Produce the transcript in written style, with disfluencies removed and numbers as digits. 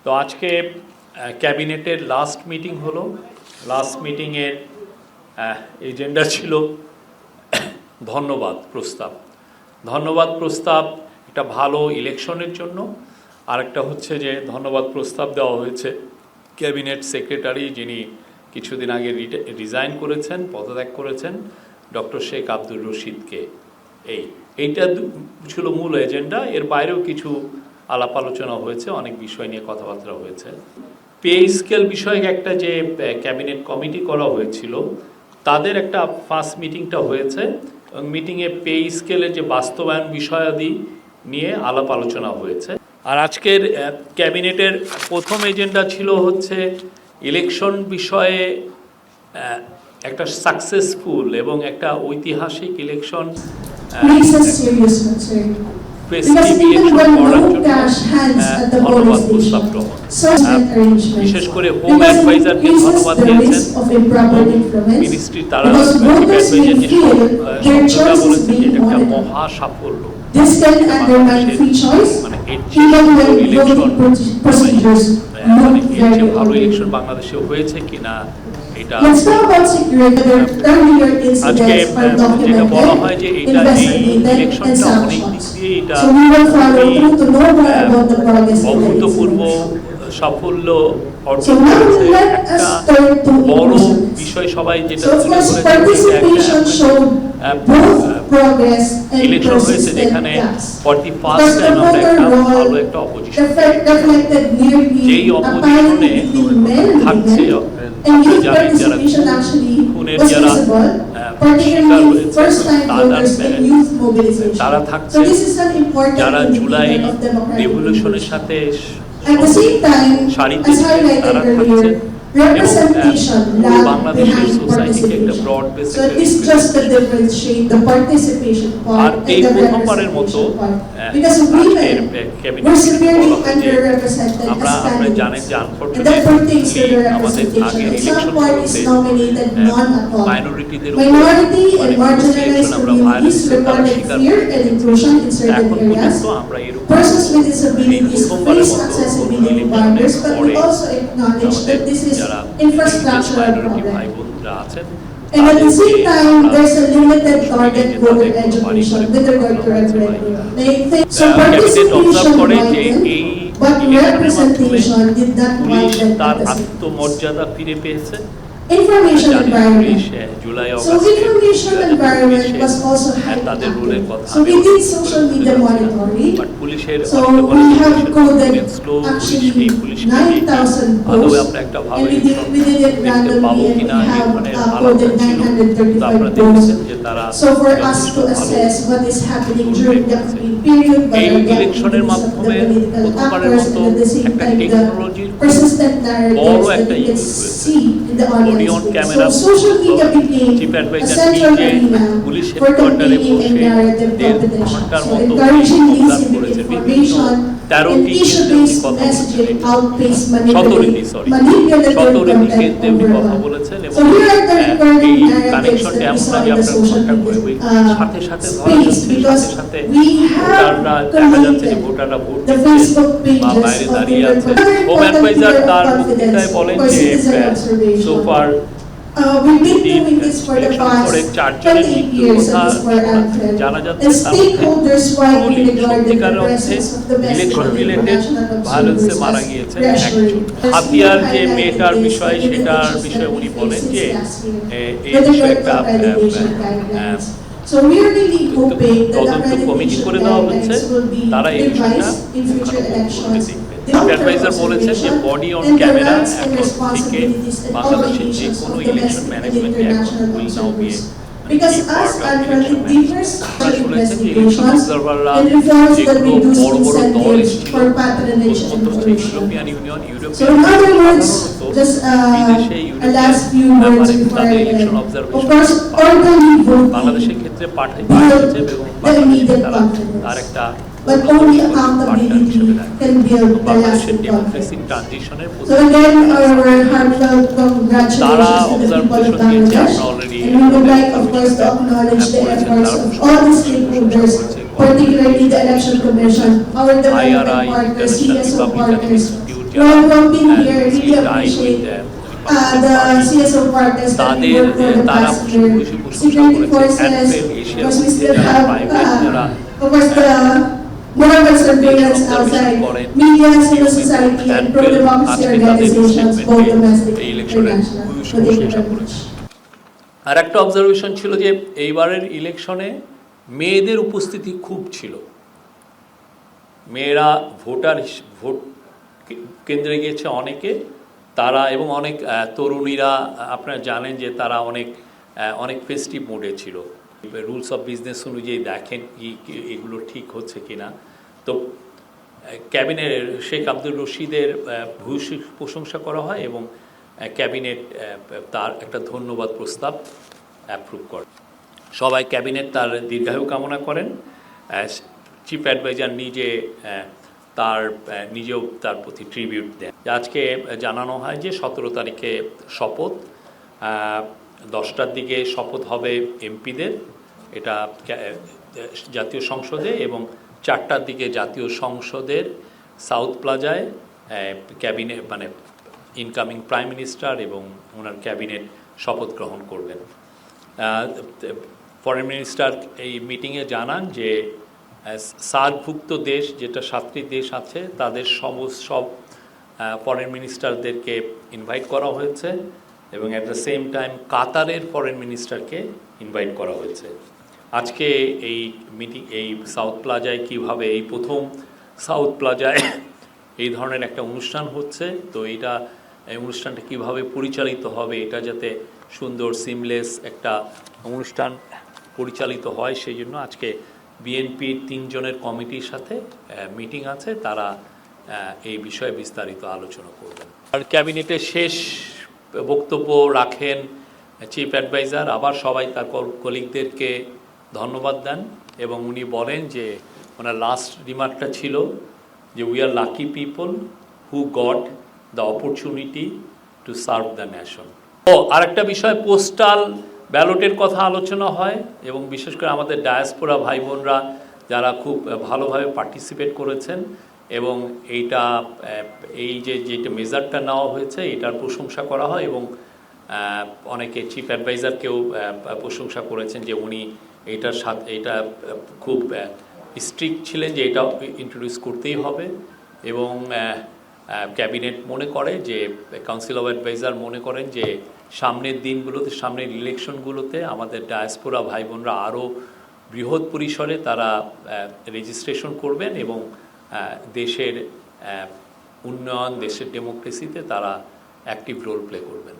তো আজকে ক্যাবিনেটের লাস্ট মিটিং হলো। লাস্ট মিটিংয়ের এজেন্ডা ছিল ধন্যবাদ প্রস্তাব একটা ভালো ইলেকশনের জন্য। আরেকটা হচ্ছে যে ধন্যবাদ প্রস্তাব দেওয়া হয়েছে ক্যাবিনেট সেক্রেটারি, যিনি কিছুদিন আগে রিজাইন করেছেন, পদত্যাগ করেছেন, ডক্টর শেখ আব্দুর রশিদকে। এইটা ছিল মূল এজেন্ডা। এর বাইরেও কিছু আলাপ আলোচনা হয়েছে, অনেক বিষয় নিয়ে কথাবার্তা হয়েছে। পে স্কেল বিষয়ে একটা যে ক্যাবিনেট কমিটি করা হয়েছিল, তাদের একটা ফার্স্ট মিটিংটা হয়েছে এবং মিটিংয়ে পে স্কেলের যে বাস্তবায়ন বিষয়াদি নিয়ে আলাপ আলোচনা হয়েছে। আর আজকের ক্যাবিনেটের প্রথম এজেন্ডা ছিল হচ্ছে ইলেকশন বিষয়ে একটা সাকসেসফুল এবং একটা ঐতিহাসিক ইলেকশন বিশেষ করে হোম অ্যাডভাইজারকে ধন্যবাদ দিয়েছেন। মিনিস্ট্রি তারা বলেছেন যে এটা একটা মহা সাফল্য, মানে এর চেয়ে ভালো ইলেকশন বাংলাদেশে হয়েছে কিনা এটা আজকে যেটা বলা হয় যে এটা এই ইলেকশনটা অনেক দিক দিয়ে এটা অভূতপূর্ব সাফল্য অর্জন করেছে। একটা বড় বিষয় সবাই যেটা ইলেকশন হয়েছে যেখানে 41st টাইম আমরা একটা ভালো একটা অপোজিশন, যেই অপোজিশনে থাকছে যারা খুনের যারা শিকার হয়েছে তারা থাকছে, যারা জুলাই রেভলিউশনের সাথে সারিতে তারা থাকছে, বাংলাদেশের সোসাইটিকে একটা ব্রড বেস আর এই প্রথমবারের মতো আমরা জানেন যে আনফরচুনেটলি আমাদের আগের ইলেকশন মাইনরিটিদের আমরা ভায়োলেন্সের দ্বারা শিকার এখন পর্যন্ত আমরা এরকম এই প্রথমবারের মতো ইলেকশনের পরে যারা মাইনরিটি ভাই বোনরা আছেন And at the same time, there's a limited target voter education with regard to referendum. So participation wanted, but representation did not want that at আত্মমর্যাদা ফিরে পেয়েছে। Information environment. So information environment was also highlighted. So we did social media monitoring. So we have coded actually 9,000 posts, and we did it randomly, and we have coded 935 posts. So for us to assess what is happening during the period, what are the activities of the political actors, and at the same time the persistent narratives that we can see in the audience. So social media became a central arena for conveying a narrative competition. So encouraging misinformation and issue-based messaging outpaced manipulative content overall. So here are the recurring narratives that we saw in the social media space, because we have collated the Facebook pages of different we've been doing this for the past 28 years at this for Alfred, and stakeholders widely regarded the presence of domestic and international observers as pressuring হাতিয়ার যে মেয়েটার বিষয় সেটার বিষয়ে উনি বলেন যে এই বিষয়ে একটা So we are really hoping that the committee করে দেওয়া হচ্ছে, তারা এই বিষয়টা in future elections. অ্যাডভাইজার বলেছেন যে বডি অন ক্যামেরা এখন থেকে বাংলাদেশের যে কোনো ইলেকশন ম্যানেজমেন্টে এখন will now be Because us Alfred differs investigations and reveals that we do incentives for patronage and coercion. So in other words, just a last few words before I end. Of course, orderly voting builds the immediate confidence. But only accountability can build the lasting confidence. So again, our heartfelt congratulations to the people of Bangladesh, and we would like, of course, to acknowledge the efforts of all the stakeholders, particularly the Election Commission, our development partners, CSO partners, Well, well, being here, really appreciate the CSO partners that we work for the passenger security forces, because we still have, of course, the normal surveillance outside, media, civil society, and pro-democracy organizations, both domestic and international. So thank you very much. আর একটা observation ছিল যে এইবারের ইলেকশনে মেয়েদের উপস্থিতি খুব ছিল। মেয়েরা ভোট কেন্দ্রে গিয়েছে অনেকে, তারা এবং অনেক তরুণীরা আপনারা জানেন যে তারা অনেক ফেস্টিভ মোডে ছিল। রুলস অফ বিজনেস অনুযায়ী দেখেন কি এগুলো ঠিক হচ্ছে কিনা। তো ক্যাবিনেট শেখ আব্দুর রশিদের ভূয়সী প্রশংসা করা হয় এবং ক্যাবিনেট তার একটা ধন্যবাদ প্রস্তাব অ্যাপ্রুভ করে। সবাই ক্যাবিনেট তার দীর্ঘায়ু কামনা করেন। চিফ অ্যাডভাইজার নিজেও তার প্রতি ট্রিবিউট দেন। আজকে জানানো হয় যে 17 তারিখে শপথ, 10টার দিকে শপথ হবে এমপিদের, এটা জাতীয় সংসদে, এবং 4টার দিকে জাতীয় সংসদের সাউথ প্লাজায় ক্যাবিনেট মানে ইনকামিং প্রাইম মিনিস্টার এবং ওনার ক্যাবিনেট শপথ গ্রহণ করবেন। ফরেন মিনিস্টার এই মিটিংয়ে জানান যে সার্কভুক্ত দেশ যেটা 7টি দেশ আছে তাদের সব ফরেন মিনিস্টারদেরকে ইনভাইট করা হয়েছে এবং অ্যাট দ্য সেম টাইম কাতারের ফরেন মিনিস্টারকে ইনভাইট করা হয়েছে। আজকে এই মিটিং এই সাউথ প্লাজায় কিভাবে এই প্রথম সাউথ প্লাজায় এই ধরনের একটা অনুষ্ঠান হচ্ছে, তো এই অনুষ্ঠানটা কিভাবে পরিচালিত হবে, এটা যাতে সুন্দর সিমলেস একটা অনুষ্ঠান পরিচালিত হয় সেই জন্য আজকে বিএনপির 3 জনের কমিটির সাথে মিটিং আছে, তারা এই বিষয়ে বিস্তারিত আলোচনা করবেন। আর ক্যাবিনেটের শেষ বক্তব্য রাখেন চিফ অ্যাডভাইজার, আবার সবাই তার কলিগদেরকে ধন্যবাদ দেন এবং উনি বলেন যে ওনার লাস্ট রিমার্কটা ছিল যে we are lucky people who got the opportunity to serve the nation. আরেকটা বিষয়, পোস্টাল ব্যালটের কথা আলোচনা হয় এবং বিশেষ করে আমাদের ডায়াসপোরা ভাই বোনরা যারা খুব ভালোভাবে পার্টিসিপেট করেছেন এবং যেটা মেজারটা নেওয়া হয়েছে এটার প্রশংসা করা হয় এবং অনেকে চিফ অ্যাডভাইজারকেও প্রশংসা করেছেন যে উনি এটা খুব স্ট্রিক্ট ছিলেন যে এটা ইন্ট্রোডিউস করতেই হবে এবং ক্যাবিনেট মনে করে যে কাউন্সিল অফ অ্যাডভাইজার মনে করেন যে সামনের দিনগুলোতে, সামনের ইলেকশনগুলোতে আমাদের ডায়াসপোরা ভাই বোনরা আরও বৃহৎ পরিসরে তারা রেজিস্ট্রেশন করবেন এবং দেশের উন্নয়ন, দেশের ডেমোক্রেসিতে তারা অ্যাক্টিভ রোল প্লে করবেন।